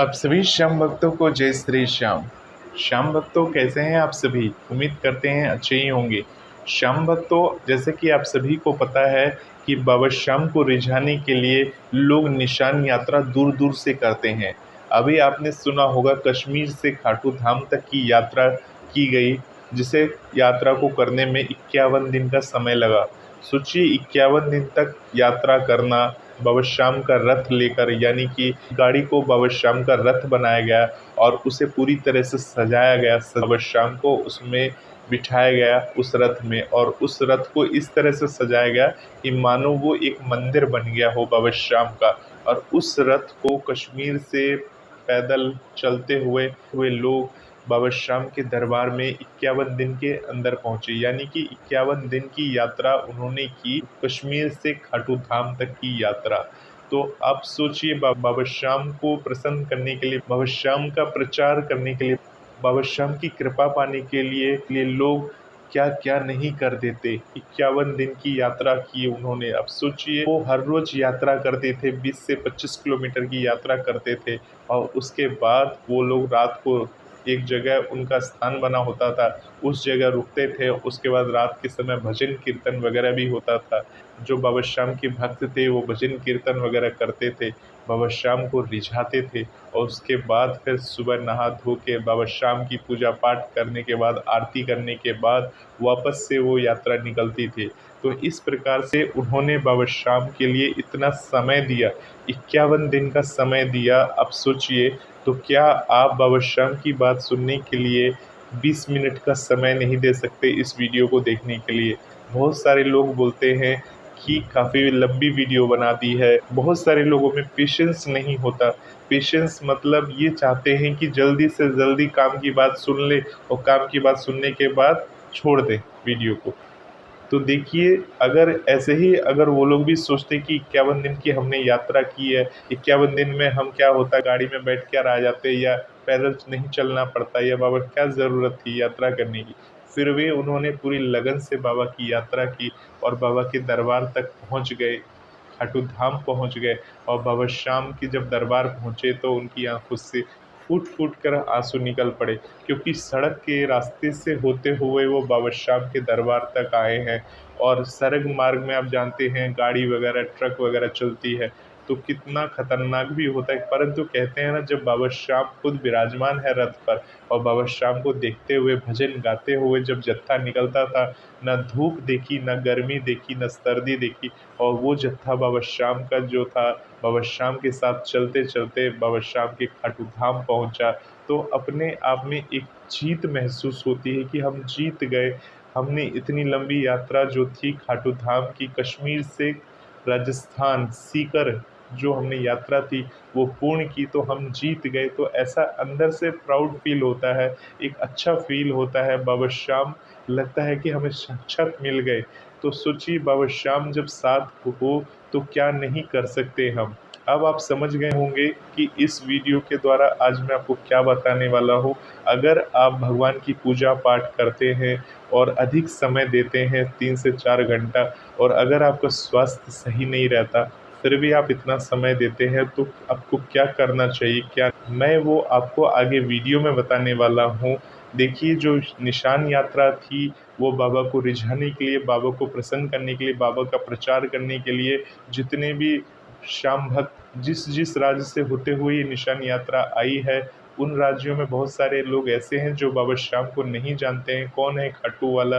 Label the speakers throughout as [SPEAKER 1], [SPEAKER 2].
[SPEAKER 1] आप सभी श्याम भक्तों को जय श्री श्याम। श्याम भक्तों, कैसे हैं आप सभी? उम्मीद करते हैं अच्छे ही होंगे। श्याम भक्तों, जैसे कि आप सभी को पता है कि बाबा श्याम को रिझाने के लिए लोग निशान यात्रा दूर दूर से करते हैं। अभी आपने सुना होगा कश्मीर से खाटू धाम तक की यात्रा की गई, जिसे यात्रा को करने में 51 दिन का समय लगा। सोचिए, 51 दिन तक यात्रा करना, बाबा श्याम का रथ लेकर, यानी कि गाड़ी को बाबा श्याम का रथ बनाया गया और उसे पूरी तरह से सजाया गया। बाबा श्याम को उसमें बिठाया गया उस रथ में, और उस रथ को इस तरह से सजाया गया कि मानो वो एक मंदिर बन गया हो बाबा श्याम का। और उस रथ को कश्मीर से पैदल चलते हुए हुए लोग बाबा श्याम के दरबार में 51 दिन के अंदर पहुंचे, यानी कि 51 दिन की यात्रा उन्होंने की, कश्मीर से खाटू धाम तक की यात्रा। तो आप सोचिए, बाबा श्याम को प्रसन्न करने के लिए, बाबा श्याम का प्रचार करने के लिए, बाबा श्याम की कृपा पाने के लिए लोग क्या क्या नहीं कर देते। 51 दिन की यात्रा की उन्होंने। अब सोचिए, वो हर रोज यात्रा करते थे, 20 से 25 किलोमीटर की यात्रा करते थे, और उसके बाद वो लोग रात को एक जगह उनका स्थान बना होता था, उस जगह रुकते थे। उसके बाद रात के समय भजन कीर्तन वगैरह भी होता था। जो बाबा श्याम के भक्त थे वो भजन कीर्तन वगैरह करते थे, बाबा श्याम को रिझाते थे, और उसके बाद फिर सुबह नहा धो के बाबा श्याम की पूजा पाठ करने के बाद, आरती करने के बाद वापस से वो यात्रा निकलती थी। तो इस प्रकार से उन्होंने बाबा श्याम के लिए इतना समय दिया, 51 दिन का समय दिया। अब सोचिए, तो क्या आप बाबा श्याम की बात सुनने के लिए 20 मिनट का समय नहीं दे सकते इस वीडियो को देखने के लिए? बहुत सारे लोग बोलते हैं कि काफ़ी लंबी वीडियो बना दी है। बहुत सारे लोगों में पेशेंस नहीं होता। पेशेंस मतलब ये चाहते हैं कि जल्दी से जल्दी काम की बात सुन ले, और काम की बात सुनने के बाद छोड़ दें वीडियो को। तो देखिए, अगर ऐसे ही अगर वो लोग भी सोचते कि 51 दिन की हमने यात्रा की है, 51 दिन में हम क्या होता, गाड़ी में बैठ कर आ जाते, या पैदल नहीं चलना पड़ता, या बाबा क्या ज़रूरत थी यात्रा करने की। फिर भी उन्होंने पूरी लगन से बाबा की यात्रा की और बाबा के दरबार तक पहुंच गए, खाटू धाम पहुंच गए। और बाबा श्याम की जब दरबार पहुंचे तो उनकी आंखों से फूट फूट कर आंसू निकल पड़े, क्योंकि सड़क के रास्ते से होते हुए वो बाबा श्याम के दरबार तक आए हैं। और सड़क मार्ग में आप जानते हैं गाड़ी वगैरह, ट्रक वगैरह चलती है, तो कितना खतरनाक भी होता है। परंतु कहते हैं ना, जब बाबा श्याम खुद विराजमान है रथ पर, और बाबा श्याम को देखते हुए, भजन गाते हुए जब जत्था निकलता था, न धूप देखी, न गर्मी देखी, न सर्दी देखी, और वो जत्था बाबा श्याम का जो था, बाबा श्याम के साथ चलते चलते बाबा श्याम के खाटू धाम पहुंचा, तो अपने आप में एक जीत महसूस होती है कि हम जीत गए। हमने इतनी लंबी यात्रा जो थी खाटू धाम की, कश्मीर से राजस्थान सीकर जो हमने यात्रा थी वो पूर्ण की, तो हम जीत गए। तो ऐसा अंदर से प्राउड फील होता है, एक अच्छा फील होता है। बाबा श्याम, लगता है कि हमें साक्षात मिल गए। तो सोचिए, बाबा श्याम जब साथ हो तो क्या नहीं कर सकते हम। अब आप समझ गए होंगे कि इस वीडियो के द्वारा आज मैं आपको क्या बताने वाला हूँ। अगर आप भगवान की पूजा पाठ करते हैं और अधिक समय देते हैं, 3 से 4 घंटा, और अगर आपका स्वास्थ्य सही नहीं रहता, फिर भी आप इतना समय देते हैं, तो आपको क्या करना चाहिए, क्या मैं वो आपको आगे वीडियो में बताने वाला हूँ। देखिए, जो निशान यात्रा थी वो बाबा को रिझाने के लिए, बाबा को प्रसन्न करने के लिए, बाबा का प्रचार करने के लिए, जितने भी श्याम भक्त जिस जिस राज्य से होते हुए ये निशान यात्रा आई है, उन राज्यों में बहुत सारे लोग ऐसे हैं जो बाबा श्याम को नहीं जानते हैं। कौन है खाटू वाला,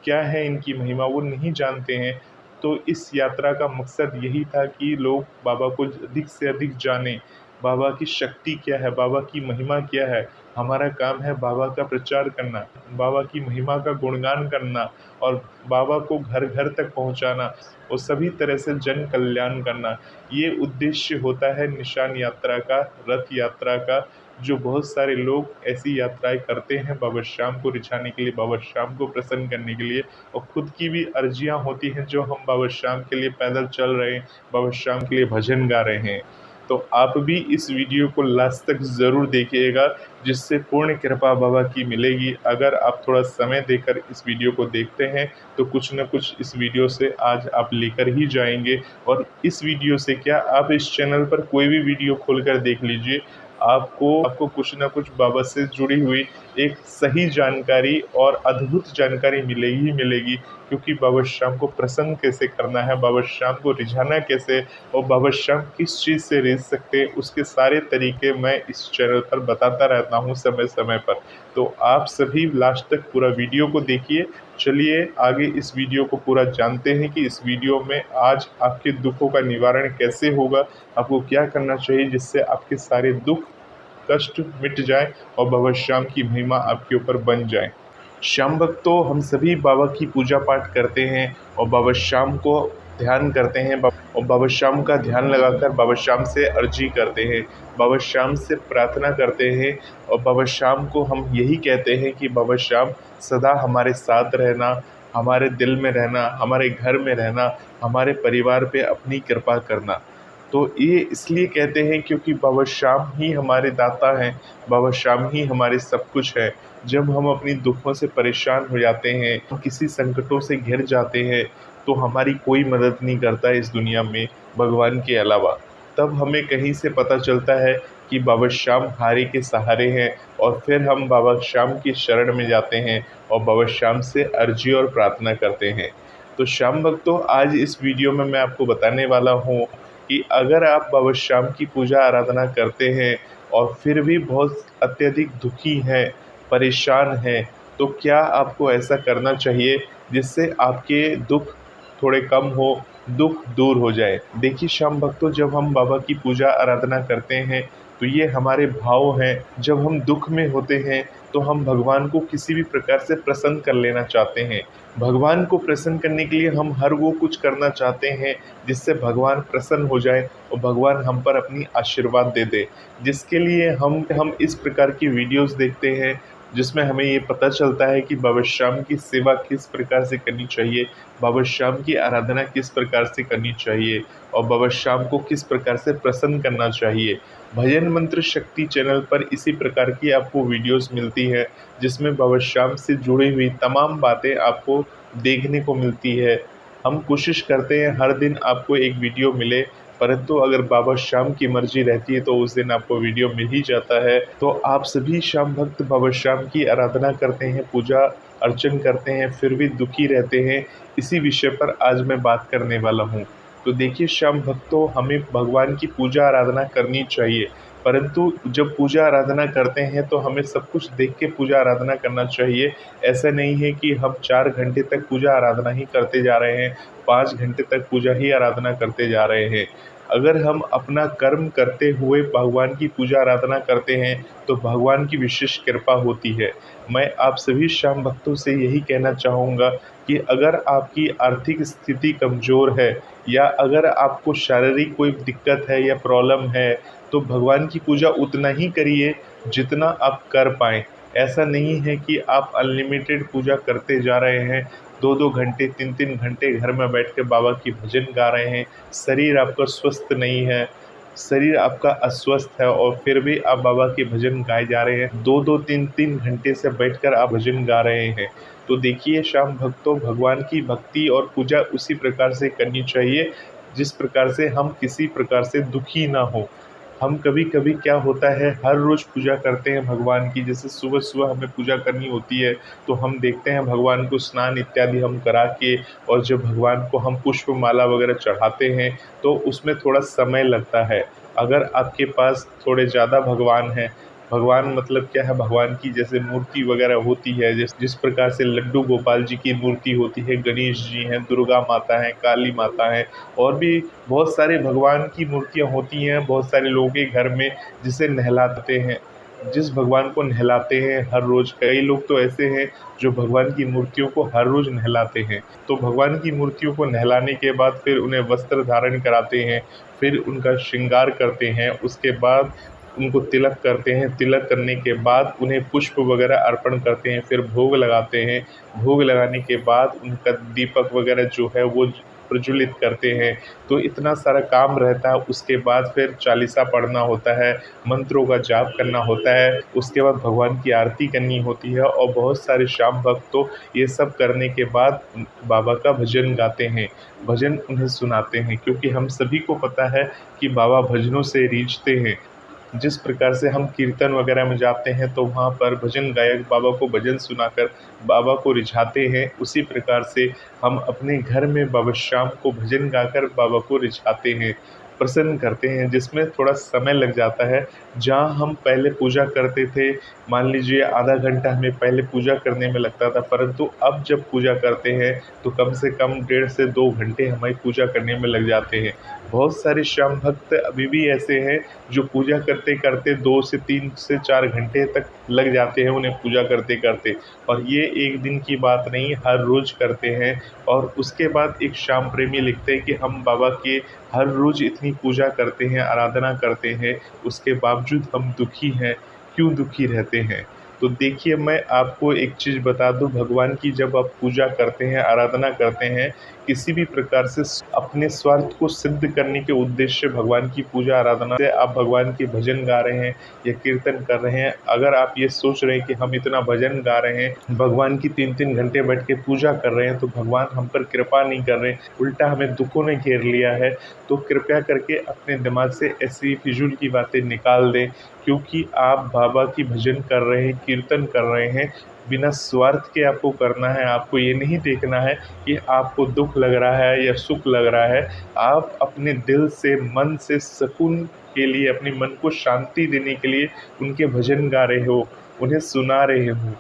[SPEAKER 1] क्या है इनकी महिमा, वो नहीं जानते हैं। तो इस यात्रा का मकसद यही था कि लोग बाबा को अधिक से अधिक जानें, बाबा की शक्ति क्या है, बाबा की महिमा क्या है। हमारा काम है बाबा का प्रचार करना, बाबा की महिमा का गुणगान करना, और बाबा को घर घर तक पहुंचाना, और सभी तरह से जन कल्याण करना। ये उद्देश्य होता है निशान यात्रा का, रथ यात्रा का। जो बहुत सारे लोग ऐसी यात्राएं करते हैं बाबा श्याम को रिझाने के लिए, बाबा श्याम को प्रसन्न करने के लिए, और खुद की भी अर्जियां होती हैं जो हम बाबा श्याम के लिए पैदल चल रहे हैं, बाबा श्याम के लिए भजन गा रहे हैं। तो आप भी इस वीडियो को लास्ट तक ज़रूर देखिएगा, जिससे पूर्ण कृपा बाबा की मिलेगी। अगर आप थोड़ा समय देकर इस वीडियो को देखते हैं तो कुछ न कुछ इस वीडियो से आज आप लेकर ही जाएंगे। और इस वीडियो से क्या, आप इस चैनल पर कोई भी वीडियो खोलकर देख लीजिए, आपको कुछ ना कुछ बाबा से जुड़ी हुई एक सही जानकारी और अद्भुत जानकारी मिलेगी ही मिलेगी। क्योंकि बाबा श्याम को प्रसन्न कैसे करना है, बाबा श्याम को रिझाना कैसे, और बाबा श्याम किस चीज़ से रिझ सकते हैं, उसके सारे तरीके मैं इस चैनल पर बताता रहता हूँ समय समय पर। तो आप सभी लास्ट तक पूरा वीडियो को देखिए। चलिए आगे इस वीडियो को पूरा जानते हैं कि इस वीडियो में आज आपके दुखों का निवारण कैसे होगा, आपको क्या करना चाहिए जिससे आपके सारे दुख कष्ट मिट जाए और बाबा श्याम की महिमा आपके ऊपर बन जाए। श्याम भक्तों, हम सभी बाबा की पूजा पाठ करते हैं और बाबा श्याम को ध्यान करते हैं और बाबा श्याम का ध्यान लगाकर बाबा श्याम से अर्जी करते हैं, बाबा श्याम से प्रार्थना करते हैं। और बाबा श्याम को हम यही कहते हैं कि बाबा श्याम सदा हमारे साथ रहना, हमारे दिल में रहना, हमारे घर में रहना, हमारे परिवार पे अपनी कृपा करना। तो ये इसलिए कहते हैं क्योंकि बाबा श्याम ही हमारे दाता हैं, बाबा श्याम ही हमारे सब कुछ है। जब हम अपनी दुखों से परेशान हो जाते हैं, हम किसी संकटों से घिर जाते हैं, तो हमारी कोई मदद नहीं करता इस दुनिया में भगवान के अलावा। तब हमें कहीं से पता चलता है कि बाबा श्याम हारे के सहारे हैं, और फिर हम बाबा श्याम की शरण में जाते हैं और बाबा श्याम से अर्जी और प्रार्थना करते हैं। तो श्याम भक्तों, आज इस वीडियो में मैं आपको बताने वाला हूँ कि अगर आप बाबा श्याम की पूजा आराधना करते हैं और फिर भी बहुत अत्यधिक दुखी हैं, परेशान हैं, तो क्या आपको ऐसा करना चाहिए जिससे आपके दुख थोड़े कम हो, दुख दूर हो जाए। देखिए श्याम भक्तों, जब हम बाबा की पूजा आराधना करते हैं तो ये हमारे भाव हैं। जब हम दुख में होते हैं तो हम भगवान को किसी भी प्रकार से प्रसन्न कर लेना चाहते हैं। भगवान को प्रसन्न करने के लिए हम हर वो कुछ करना चाहते हैं जिससे भगवान प्रसन्न हो जाए और भगवान हम पर अपनी आशीर्वाद दे दे। जिसके लिए हम इस प्रकार की वीडियोस देखते हैं जिसमें हमें ये पता चलता है कि बाबा श्याम की सेवा किस प्रकार से करनी चाहिए, बाबा श्याम की आराधना किस प्रकार से करनी चाहिए और बाबा श्याम को किस प्रकार से प्रसन्न करना चाहिए। भजन मंत्र शक्ति चैनल पर इसी प्रकार की आपको वीडियोस मिलती है जिसमें बाबा श्याम से जुड़ी हुई तमाम बातें आपको देखने को मिलती है। हम कोशिश करते हैं हर दिन आपको एक वीडियो मिले, परंतु अगर बाबा श्याम की मर्जी रहती है तो उस दिन आपको वीडियो मिल ही जाता है। तो आप सभी श्याम भक्त बाबा श्याम की आराधना करते हैं, पूजा अर्चन करते हैं, फिर भी दुखी रहते हैं, इसी विषय पर आज मैं बात करने वाला हूँ। तो देखिए श्याम भक्तों, हमें भगवान की पूजा आराधना करनी चाहिए, परंतु जब पूजा आराधना करते हैं तो हमें सब कुछ देख के पूजा आराधना करना चाहिए। ऐसा नहीं है कि हम 4 घंटे तक पूजा आराधना ही करते जा रहे हैं, 5 घंटे तक पूजा ही आराधना करते जा रहे हैं। अगर हम अपना कर्म करते हुए भगवान की पूजा आराधना करते हैं तो भगवान की विशेष कृपा होती है। मैं आप सभी श्याम भक्तों से यही कहना चाहूँगा कि अगर आपकी आर्थिक स्थिति कमज़ोर है या अगर आपको शारीरिक कोई दिक्कत है या प्रॉब्लम है, तो भगवान की पूजा उतना ही करिए जितना आप कर पाएँ। ऐसा नहीं है कि आप अनलिमिटेड पूजा करते जा रहे हैं, 2-2 घंटे 3-3 घंटे घर में बैठ के बाबा की भजन गा रहे हैं, शरीर आपका स्वस्थ नहीं है, शरीर आपका अस्वस्थ है और फिर भी आप बाबा के भजन गाए जा रहे हैं, 2-2 3-3 घंटे से बैठकर आप भजन गा रहे हैं। तो देखिए श्याम भक्तों, भगवान की भक्ति और पूजा उसी प्रकार से करनी चाहिए जिस प्रकार से हम किसी प्रकार से दुखी ना हो। हम कभी-कभी क्या होता है, हर रोज़ पूजा करते हैं भगवान की, जैसे सुबह-सुबह हमें पूजा करनी होती है तो हम देखते हैं भगवान को स्नान इत्यादि हम करा के, और जब भगवान को हम पुष्प माला वगैरह चढ़ाते हैं तो उसमें थोड़ा समय लगता है। अगर आपके पास थोड़े ज़्यादा भगवान हैं, भगवान मतलब क्या है, भगवान की जैसे मूर्ति वगैरह होती है, जिस प्रकार से लड्डू गोपाल जी की मूर्ति होती है, गणेश जी हैं, दुर्गा माता हैं, काली माता हैं, और भी बहुत सारे भगवान की मूर्तियाँ होती हैं बहुत सारे लोगों के घर में, जिसे नहलाते हैं, जिस भगवान को नहलाते हैं हर रोज़। कई लोग तो ऐसे हैं जो भगवान की मूर्तियों को हर रोज़ नहलाते हैं। तो भगवान की मूर्तियों को नहलाने के बाद फिर उन्हें वस्त्र धारण कराते हैं, फिर उनका श्रृंगार करते हैं, उसके बाद उनको तिलक करते हैं, तिलक करने के बाद उन्हें पुष्प वगैरह अर्पण करते हैं, फिर भोग लगाते हैं, भोग लगाने के बाद उनका दीपक वगैरह जो है वो प्रज्वलित करते हैं। तो इतना सारा काम रहता है। उसके बाद फिर चालीसा पढ़ना होता है, मंत्रों का जाप करना होता है, उसके बाद भगवान की आरती करनी होती है, और बहुत सारे श्याम भक्त तो ये सब करने के बाद बाबा का भजन गाते हैं, भजन उन्हें सुनाते हैं, क्योंकि हम सभी को पता है कि बाबा भजनों से रीझते हैं। जिस प्रकार से हम कीर्तन वगैरह में जाते हैं तो वहाँ पर भजन गायक बाबा को भजन सुनाकर बाबा को रिझाते हैं, उसी प्रकार से हम अपने घर में बाबा श्याम को भजन गाकर बाबा को रिझाते हैं, प्रसन्न करते हैं, जिसमें थोड़ा समय लग जाता है। जहाँ हम पहले पूजा करते थे, मान लीजिए आधा घंटा हमें पहले पूजा करने में लगता था, परंतु अब जब पूजा करते हैं तो कम से कम 1.5 से 2 घंटे हमारी पूजा करने में लग जाते हैं। बहुत सारे श्याम भक्त अभी भी ऐसे हैं जो पूजा करते करते 2 से 3 से 4 घंटे तक लग जाते हैं उन्हें पूजा करते करते, और ये एक दिन की बात नहीं, हर रोज़ करते हैं। और उसके बाद एक श्याम प्रेमी लिखते हैं कि हम बाबा के हर रोज़ इतनी पूजा करते हैं, आराधना करते हैं, उसके बावजूद हम दुखी हैं, क्यों दुखी रहते हैं। तो देखिए, मैं आपको एक चीज़ बता दूं, भगवान की जब आप पूजा करते हैं, आराधना करते हैं, किसी भी प्रकार से अपने स्वार्थ को सिद्ध करने के उद्देश्य भगवान की पूजा आराधना से आप भगवान के भजन गा रहे हैं या कीर्तन कर रहे हैं, अगर आप ये सोच रहे हैं कि हम इतना भजन गा रहे हैं, भगवान की 3-3 घंटे बैठ के पूजा कर रहे हैं, तो भगवान हम पर कृपा नहीं कर रहे, उल्टा हमें दुखों ने घेर लिया है, तो कृपया करके अपने दिमाग से ऐसी फिजूल की बातें निकाल दें। क्योंकि आप बाबा की भजन कर रहे हैं, कीर्तन कर रहे हैं, बिना स्वार्थ के आपको करना है। आपको ये नहीं देखना है कि आपको दुख लग रहा है या सुख लग रहा है। आप अपने दिल से, मन से सुकून के लिए, अपने मन को शांति देने के लिए उनके भजन गा रहे हो, उन्हें सुना रहे हो,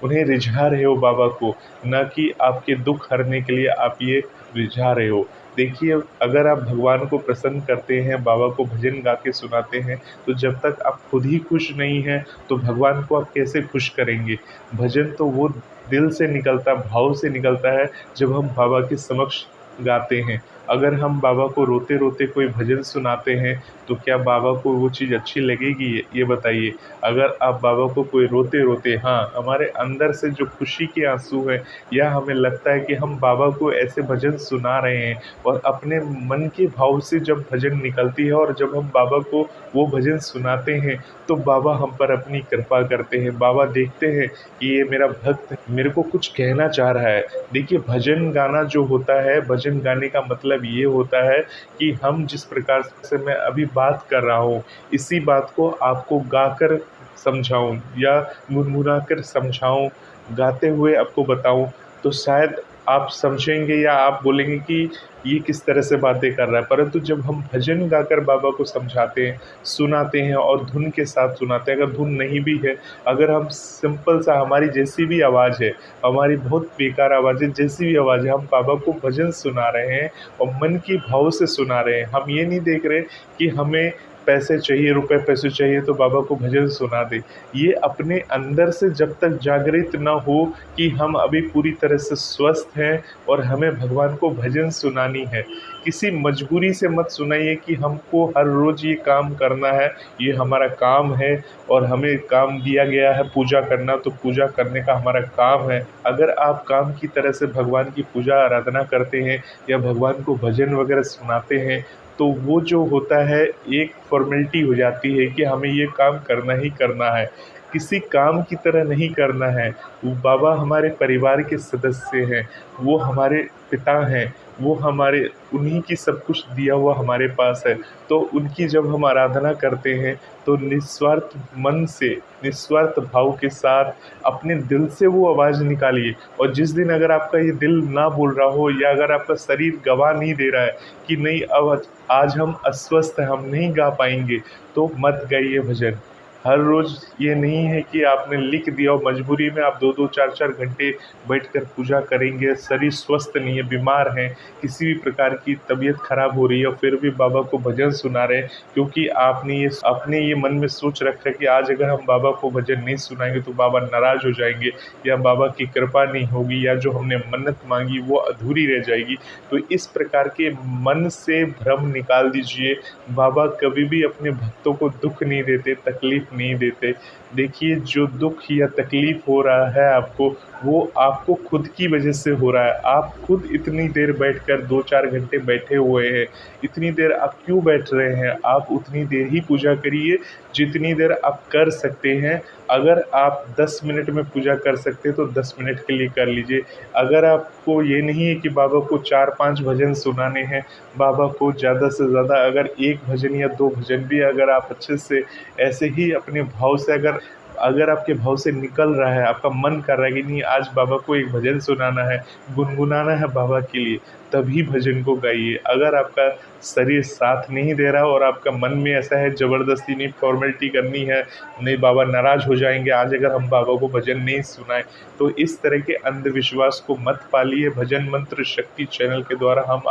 [SPEAKER 1] उन्हें रिझा रहे हो बाबा को, ना कि आपके दुख हरने के लिए आप ये रिझा रहे हो। देखिए, अगर आप भगवान को प्रसन्न करते हैं, बाबा को भजन गा के सुनाते हैं, तो जब तक आप खुद ही खुश नहीं हैं, तो भगवान को आप कैसे खुश करेंगे। भजन तो वो दिल से निकलता, भाव से निकलता है, जब हम बाबा के समक्ष गाते हैं। अगर हम बाबा को रोते रोते कोई भजन सुनाते हैं, तो क्या बाबा को वो चीज़ अच्छी लगेगी, ये बताइए। अगर आप बाबा को कोई रोते रोते, हाँ, हमारे अंदर से जो खुशी के आंसू हैं, या हमें लगता है कि हम बाबा को ऐसे भजन सुना रहे हैं, और अपने मन के भाव से जब भजन निकलती है और जब हम बाबा को वो भजन सुनाते हैं, तो बाबा हम पर अपनी कृपा करते हैं। बाबा देखते हैं कि ये मेरा भक्त मेरे को कुछ कहना चाह रहा है। देखिए, भजन गाना जो होता है, भजन गाने का मतलब ये होता है कि हम जिस प्रकार से मैं अभी बात कर रहा हूँ, इसी बात को आपको गाकर समझाऊँ या गुनगुना कर समझाऊँ, गाते हुए आपको बताऊँ, तो शायद आप समझेंगे या आप बोलेंगे कि ये किस तरह से बातें कर रहा है। परंतु जब हम भजन गाकर बाबा को समझाते हैं, सुनाते हैं, और धुन के साथ सुनाते हैं, अगर धुन नहीं भी है, अगर हम सिंपल सा, हमारी जैसी भी आवाज़ है, हमारी बहुत बेकार आवाज़ है, जैसी भी आवाज़ है, हम बाबा को भजन सुना रहे हैं और मन की भाव से सुना रहे हैं। हम ये नहीं देख रहे कि हमें पैसे चाहिए, रुपए पैसे चाहिए तो बाबा को भजन सुना दे। ये अपने अंदर से जब तक जागृत ना हो कि हम अभी पूरी तरह से स्वस्थ हैं और हमें भगवान को भजन सुनानी है, किसी मजबूरी से मत सुनाइए कि हमको हर रोज़ ये काम करना है, ये हमारा काम है और हमें काम दिया गया है पूजा करना, तो पूजा करने का हमारा काम है। अगर आप काम की तरह से भगवान की पूजा आराधना करते हैं या भगवान को भजन वगैरह सुनाते हैं, तो वो जो होता है, एक फॉर्मेलिटी हो जाती है कि हमें ये काम करना ही करना है, किसी काम की तरह नहीं करना है। वो बाबा हमारे परिवार के सदस्य हैं, वो हमारे पिता हैं, वो हमारे, उन्हीं की सब कुछ दिया हुआ हमारे पास है। तो उनकी जब हम आराधना करते हैं, तो निस्वार्थ मन से, निस्वार्थ भाव के साथ अपने दिल से वो आवाज़ निकालिए। और जिस दिन अगर आपका ये दिल ना बोल रहा हो, या अगर आपका शरीर गवाह नहीं दे रहा है कि नहीं, अब आज हम अस्वस्थ हैं, हम नहीं गा पाएंगे, तो मत गाइए भजन। हर रोज़ ये नहीं है कि आपने लिख दिया और मजबूरी में आप 2-2 4-4 घंटे बैठकर पूजा करेंगे, शरीर स्वस्थ नहीं है, बीमार हैं, किसी भी प्रकार की तबीयत ख़राब हो रही है, और फिर भी बाबा को भजन सुना रहे हैं, क्योंकि आपने ये मन में सोच रखा है कि आज अगर हम बाबा को भजन नहीं सुनाएंगे तो बाबा नाराज़ हो जाएंगे, या बाबा की कृपा नहीं होगी, या जो हमने मन्नत मांगी वो अधूरी रह जाएगी। तो इस प्रकार के मन से भ्रम निकाल दीजिए। बाबा कभी भी अपने भक्तों को दुख नहीं देते, तकलीफ़ नहीं देते। देखिए, जो दुःख या तकलीफ़ हो रहा है आपको, वो आपको खुद की वजह से हो रहा है। आप खुद इतनी देर बैठकर 2-4 घंटे बैठे हुए हैं, इतनी देर आप क्यों बैठ रहे हैं? आप उतनी देर ही पूजा करिए जितनी देर आप कर सकते हैं। अगर आप 10 मिनट में पूजा कर सकते हैं तो 10 मिनट के लिए कर लीजिए। अगर आपको ये नहीं है कि बाबा को 4-5 भजन सुनाने हैं, बाबा को ज़्यादा से ज़्यादा अगर 1 भजन या 2 भजन भी अगर आप अच्छे से ऐसे ही अपने भाव से अगर अगर आपके भाव से निकल रहा है, आपका मन कर रहा है कि नहीं आज बाबा को एक भजन सुनाना है, गुनगुनाना है बाबा के लिए, तभी भजन को गाइए। अगर आपका शरीर साथ नहीं दे रहा और आपका मन में ऐसा है ज़बरदस्ती नहीं फॉर्मेलिटी करनी है, नहीं बाबा नाराज़ हो जाएंगे आज अगर हम बाबा को भजन नहीं सुनाएं, तो इस तरह के अंधविश्वास को मत पालिए। भजन मंत्र शक्ति चैनल के द्वारा हम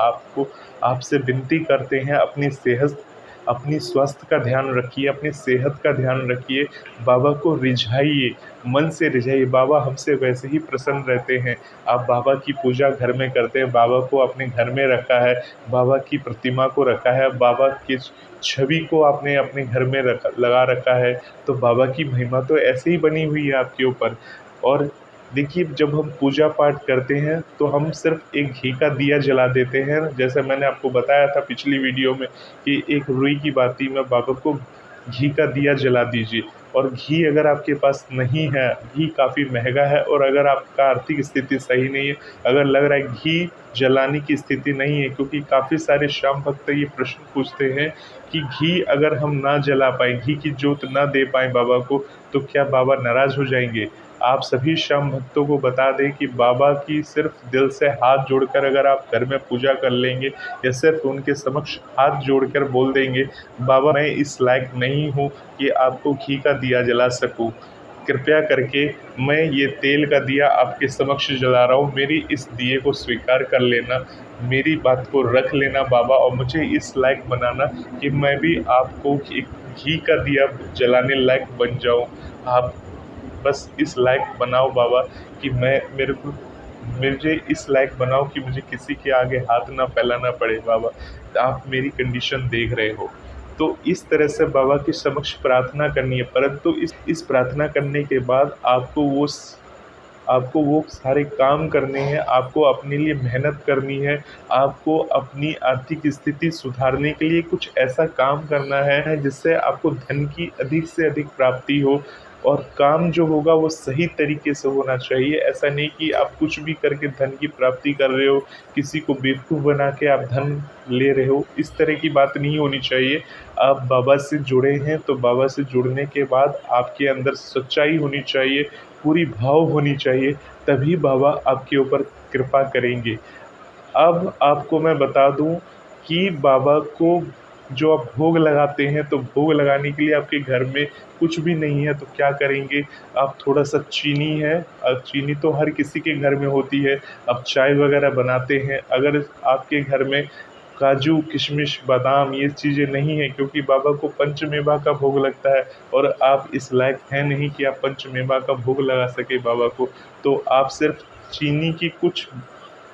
[SPEAKER 1] आपसे विनती करते हैं, अपनी स्वास्थ्य का ध्यान रखिए, अपनी सेहत का ध्यान रखिए, बाबा को रिझाइए, मन से रिझाइए। बाबा हमसे वैसे ही प्रसन्न रहते हैं। आप बाबा की पूजा घर में करते हैं, बाबा को अपने घर में रखा है, बाबा की प्रतिमा को रखा है, बाबा की छवि को आपने अपने घर में लगा रखा है, तो बाबा की महिमा तो ऐसे ही बनी हुई है आपके ऊपर। और देखिए, जब हम पूजा पाठ करते हैं तो हम सिर्फ एक घी का दिया जला देते हैं। जैसे मैंने आपको बताया था पिछली वीडियो में कि एक रुई की बाती में बाबा को घी का दिया जला दीजिए। और घी अगर आपके पास नहीं है, घी काफ़ी महंगा है, और अगर आपका आर्थिक स्थिति सही नहीं है, अगर लग रहा है घी जलाने की स्थिति नहीं है, क्योंकि काफ़ी सारे श्याम भक्त ये प्रश्न पूछते हैं कि घी अगर हम ना जला पाए, घी की जोत ना दे पाए बाबा को, तो क्या बाबा नाराज़ हो जाएंगे? आप सभी श्याम भक्तों को बता दें कि बाबा की सिर्फ दिल से हाथ जोड़कर अगर आप घर में पूजा कर लेंगे, या सिर्फ उनके समक्ष हाथ जोड़कर बोल देंगे, बाबा मैं इस लायक नहीं हूँ कि आपको घी का दिया जला सकूँ, कृपया करके मैं ये तेल का दिया आपके समक्ष जला रहा हूँ, मेरी इस दिए को स्वीकार कर लेना, मेरी बात को रख लेना बाबा, और मुझे इस लायक बनाना कि मैं भी आपको घी का दिया जलाने लायक बन जाऊँ। आप बस इस लायक बनाओ बाबा कि मुझे इस लायक बनाओ कि मुझे किसी के आगे हाथ ना फैलाना पड़े बाबा। आप मेरी कंडीशन देख रहे हो। तो इस तरह से बाबा के समक्ष प्रार्थना करनी है, परंतु इस प्रार्थना करने के बाद आपको वो सारे काम करने हैं, आपको अपने लिए मेहनत करनी है, आपको अपनी आर्थिक स्थिति सुधारने के लिए कुछ ऐसा काम करना है जिससे आपको धन की अधिक से अधिक प्राप्ति हो। और काम जो होगा वो सही तरीके से होना चाहिए। ऐसा नहीं कि आप कुछ भी करके धन की प्राप्ति कर रहे हो, किसी को बेवकूफ़ बना के आप धन ले रहे हो, इस तरह की बात नहीं होनी चाहिए। आप बाबा से जुड़े हैं तो बाबा से जुड़ने के बाद आपके अंदर सच्चाई होनी चाहिए, पूरी भाव होनी चाहिए, तभी बाबा आपके ऊपर कृपा करेंगे। अब आपको मैं बता दूं कि बाबा को जो आप भोग लगाते हैं, तो भोग लगाने के लिए आपके घर में कुछ भी नहीं है तो क्या करेंगे, आप थोड़ा सा चीनी है, चीनी तो हर किसी के घर में होती है, आप चाय वगैरह बनाते हैं, अगर आपके घर में काजू किशमिश बादाम ये चीज़ें नहीं है, क्योंकि बाबा को पंचमेवा का भोग लगता है और आप इस लायक हैं नहीं कि आप पंचमेवा का भोग लगा सके बाबा को, तो आप सिर्फ चीनी की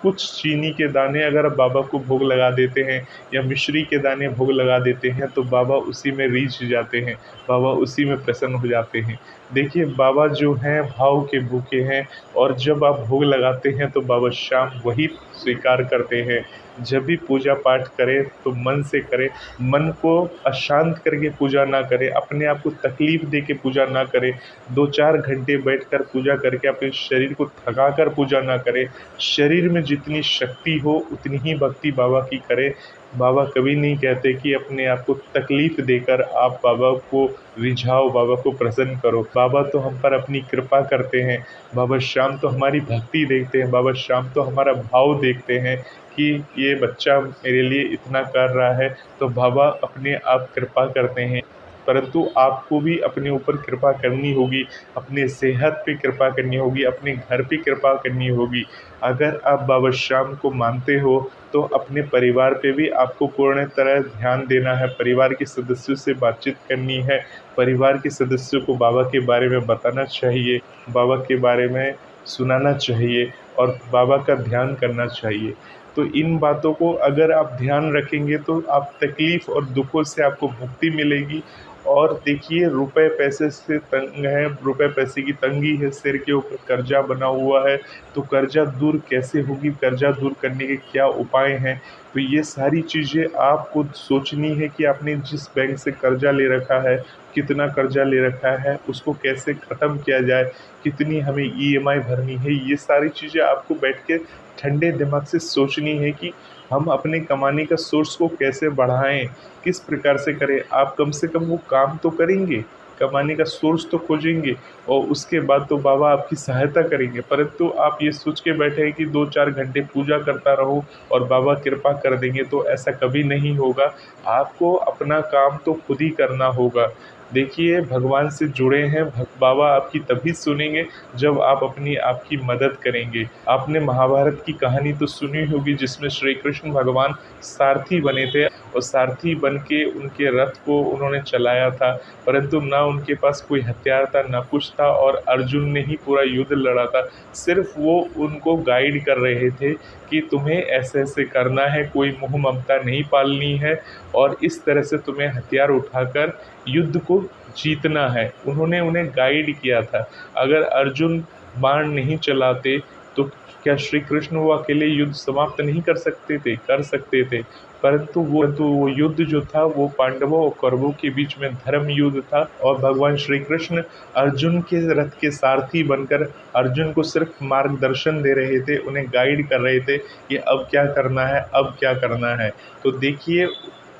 [SPEAKER 1] कुछ चीनी के दाने अगर बाबा को भोग लगा देते हैं, या मिश्री के दाने भोग लगा देते हैं, तो बाबा उसी में रीझ जाते हैं, बाबा उसी में प्रसन्न हो जाते हैं। देखिए, बाबा जो हैं भाव के भूखे हैं, और जब आप भोग लगाते हैं तो बाबा श्याम वही स्वीकार करते हैं। जब भी पूजा पाठ करें तो मन से करें, मन को अशांत करके पूजा ना करें, अपने आप को तकलीफ़ दे के पूजा ना करें, 2-4 घंटे बैठकर पूजा करके अपने शरीर को थका कर पूजा ना करें। शरीर में जितनी शक्ति हो उतनी ही भक्ति बाबा की करें। बाबा कभी नहीं कहते कि अपने आप को तकलीफ़ देकर आप बाबा को रिझाओ, बाबा को प्रसन्न करो। बाबा तो हम पर अपनी कृपा करते हैं, बाबा श्याम तो हमारी भक्ति देखते हैं, बाबा श्याम तो हमारा भाव देखते हैं कि ये बच्चा मेरे लिए इतना कर रहा है, तो बाबा अपने आप कृपा करते हैं। परंतु आपको भी अपने ऊपर कृपा करनी होगी, अपने सेहत पे कृपा करनी होगी, अपने घर पे कृपा करनी होगी। अगर आप बाबा श्याम को मानते हो तो अपने परिवार पे भी आपको पूर्ण तरह ध्यान देना है, परिवार के सदस्यों से बातचीत करनी है, परिवार के सदस्यों को बाबा के बारे में बताना चाहिए, बाबा के बारे में सुनाना चाहिए और बाबा का ध्यान करना चाहिए। तो इन बातों को अगर आप ध्यान रखेंगे तो आप तकलीफ़ और दुखों से आपको मुक्ति मिलेगी, और देखिए रुपए पैसे से तंग है, रुपए पैसे की तंगी है, सिर के ऊपर कर्जा बना हुआ है, तो कर्जा दूर कैसे होगी, कर्जा दूर करने के क्या उपाय हैं। तो ये सारी चीज़ें आपको सोचनी है कि आपने जिस बैंक से कर्जा ले रखा है, कितना कर्जा ले रखा है, उसको कैसे ख़त्म किया जाए, कितनी हमें ईएमआई भरनी है। ये सारी चीज़ें आपको बैठ के ठंडे दिमाग से सोचनी है कि हम अपने कमाने का सोर्स को कैसे बढ़ाएं, किस प्रकार से करें। आप कम से कम वो काम तो करेंगे, कमाने का सोर्स तो खोजेंगे, और उसके बाद तो बाबा आपकी सहायता करेंगे। परंतु आप ये सोच के बैठे हैं कि 2-4 घंटे पूजा करता रहूं और बाबा कृपा कर देंगे, तो ऐसा कभी नहीं होगा। आपको अपना काम तो खुद ही करना होगा। देखिए भगवान से जुड़े हैं, बाबा आपकी तभी सुनेंगे जब आप अपनी आपकी मदद करेंगे। आपने महाभारत की कहानी तो सुनी होगी, जिसमें श्री कृष्ण भगवान सारथी बने थे और सारथी बन के उनके रथ को उन्होंने चलाया था, परंतु ना उनके पास कोई हथियार था, ना कुछ था, और अर्जुन ने ही पूरा युद्ध लड़ा था। सिर्फ वो उनको गाइड कर रहे थे कि तुम्हें ऐसे ऐसे करना है, कोई मोह ममता नहीं पालनी है, और इस तरह से तुम्हें हथियार उठाकर युद्ध को जीतना है। उन्होंने उन्हें गाइड किया था। अगर अर्जुन बाण नहीं चलाते तो क्या श्री कृष्ण वो अकेले युद्ध समाप्त नहीं कर सकते थे? कर सकते थे, परंतु वो युद्ध जो था वो पांडवों और कौरवों के बीच में धर्म युद्ध था, और भगवान श्री कृष्ण अर्जुन के रथ के सारथी बनकर अर्जुन को सिर्फ मार्गदर्शन दे रहे थे, उन्हें गाइड कर रहे थे कि अब क्या करना है, अब क्या करना है। तो देखिए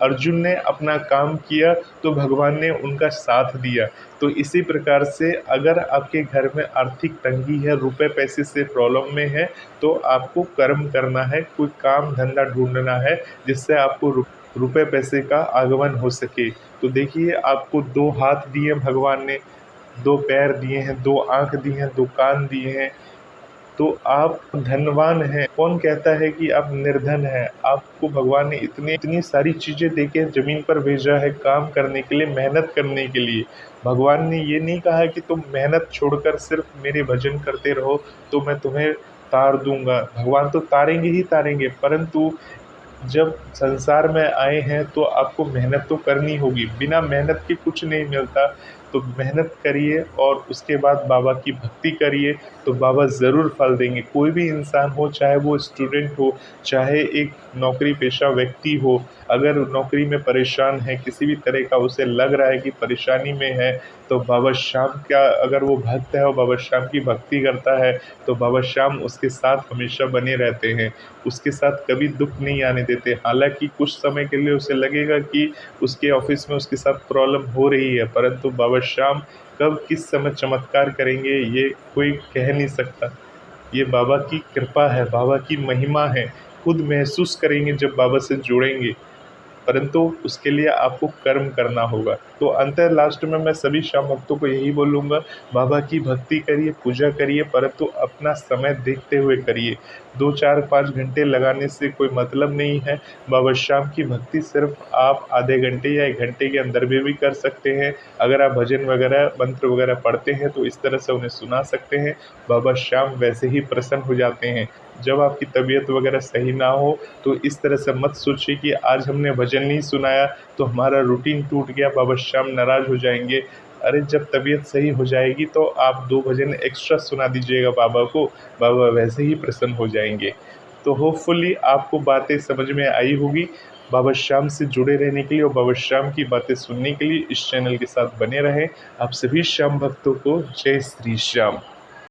[SPEAKER 1] अर्जुन ने अपना काम किया तो भगवान ने उनका साथ दिया। तो इसी प्रकार से अगर आपके घर में आर्थिक तंगी है, रुपए पैसे से प्रॉब्लम में है, तो आपको कर्म करना है, कोई काम धंधा ढूंढना है जिससे आपको रुपए पैसे का आगमन हो सके। तो देखिए आपको 2 हाथ दिए भगवान ने, 2 पैर दिए हैं, 2 आँख दी हैं, 2 कान दिए हैं, तो आप धनवान हैं। कौन कहता है कि आप निर्धन हैं? आपको भगवान ने इतनी सारी चीज़ें देके ज़मीन पर भेजा है काम करने के लिए, मेहनत करने के लिए। भगवान ने ये नहीं कहा कि तुम मेहनत छोड़कर सिर्फ मेरे भजन करते रहो तो मैं तुम्हें तार दूंगा। भगवान तो तारेंगे ही तारेंगे, परंतु जब संसार में आए हैं तो आपको मेहनत तो करनी होगी, बिना मेहनत के कुछ नहीं मिलता। तो मेहनत करिए और उसके बाद बाबा की भक्ति करिए, तो बाबा ज़रूर फल देंगे। कोई भी इंसान हो, चाहे वो स्टूडेंट हो, चाहे एक नौकरी पेशा व्यक्ति हो, अगर नौकरी में परेशान है, किसी भी तरह का उसे लग रहा है कि परेशानी में है, तो बाबा श्याम का अगर वो भक्त है और बाबा श्याम की भक्ति करता है, तो बाबा श्याम उसके साथ हमेशा बने रहते हैं, उसके साथ कभी दुख नहीं आने देते। हालांकि कुछ समय के लिए उसे लगेगा कि उसके ऑफिस में उसके साथ प्रॉब्लम हो रही है, परंतु बाबा श्याम कब किस समय चमत्कार करेंगे ये कोई कह नहीं सकता। ये बाबा की कृपा है, बाबा की महिमा है, खुद महसूस करेंगे जब बाबा से जुड़ेंगे, परंतु उसके लिए आपको कर्म करना होगा। तो अंतर लास्ट में मैं सभी श्याम भक्तों को यही बोलूँगा, बाबा की भक्ति करिए, पूजा करिए, परंतु अपना समय देखते हुए करिए। 2, 4, 5 घंटे लगाने से कोई मतलब नहीं है। बाबा श्याम की भक्ति सिर्फ आप आधे घंटे या 1 घंटे के अंदर भी कर सकते हैं। अगर आप भजन वगैरह मंत्र वगैरह पढ़ते हैं तो इस तरह से उन्हें सुना सकते हैं। बाबा श्याम वैसे ही प्रसन्न हो जाते हैं। जब आपकी तबीयत वगैरह सही ना हो तो इस तरह से मत सोचिए कि आज हमने भजन नहीं सुनाया तो हमारा रूटीन टूट गया, बाबा श्याम नाराज़ हो जाएंगे। अरे जब तबीयत सही हो जाएगी तो आप 2 भजन एक्स्ट्रा सुना दीजिएगा बाबा को, बाबा वैसे ही प्रसन्न हो जाएंगे। तो होपफुली आपको बातें समझ में आई होगी। बाबा श्याम से जुड़े रहने के लिए और बाबा श्याम की बातें सुनने के लिए इस चैनल के साथ बने रहें। आप सभी श्याम भक्तों को जय श्री श्याम।